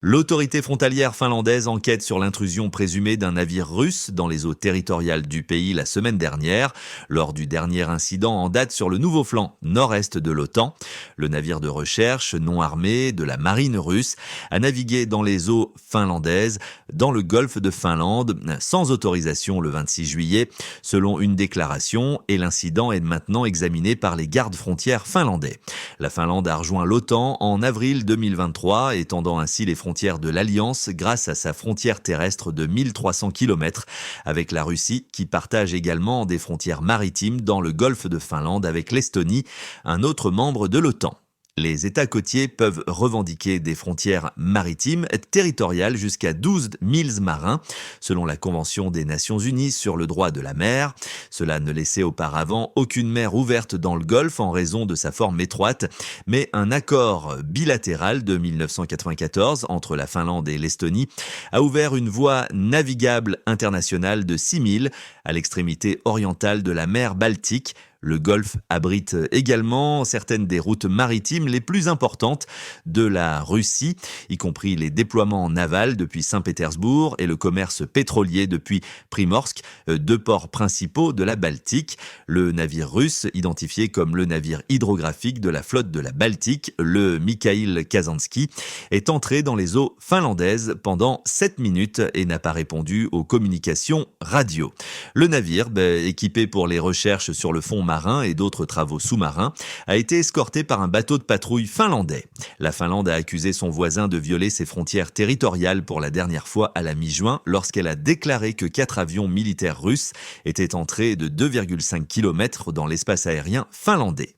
L'autorité frontalière finlandaise enquête sur l'intrusion présumée d'un navire russe dans les eaux territoriales du pays la semaine dernière, lors du dernier incident en date sur le nouveau flanc nord-est de l'OTAN. Le navire de recherche non armé de la marine russe a navigué dans les eaux finlandaises, dans le golfe de Finlande, sans autorisation le 26 juillet, selon une déclaration, et l'incident est maintenant examiné par les gardes frontières finlandais. La Finlande a rejoint l'OTAN en avril 2023, étendant ainsi les frontières de l'Alliance grâce à sa frontière terrestre de 1300 km avec la Russie qui partage également des frontières maritimes dans le golfe de Finlande avec l'Estonie, un autre membre de l'OTAN. Les États côtiers peuvent revendiquer des frontières maritimes territoriales jusqu'à 12 milles marins, selon la Convention des Nations Unies sur le droit de la mer. Cela ne laissait auparavant aucune mer ouverte dans le Golfe en raison de sa forme étroite, mais un accord bilatéral de 1994 entre la Finlande et l'Estonie a ouvert une voie navigable internationale de 6 milles à l'extrémité orientale de la mer Baltique. Le Golfe abrite également certaines des routes maritimes les plus importantes de la Russie, y compris les déploiements navals depuis Saint-Pétersbourg et le commerce pétrolier depuis Primorsk, deux ports principaux de la Baltique. Le navire russe, identifié comme le navire hydrographique de la flotte de la Baltique, le Mikhail Kazansky, est entré dans les eaux finlandaises pendant 7 minutes et n'a pas répondu aux communications radio. Le navire, équipé pour les recherches sur le fond marin et d'autres travaux sous-marins, a été escorté par un bateau de patrouille finlandais. La Finlande a accusé son voisin de violer ses frontières territoriales pour la dernière fois à la mi-juin lorsqu'elle a déclaré que 4 avions militaires russes étaient entrés de 2,5 km dans l'espace aérien finlandais.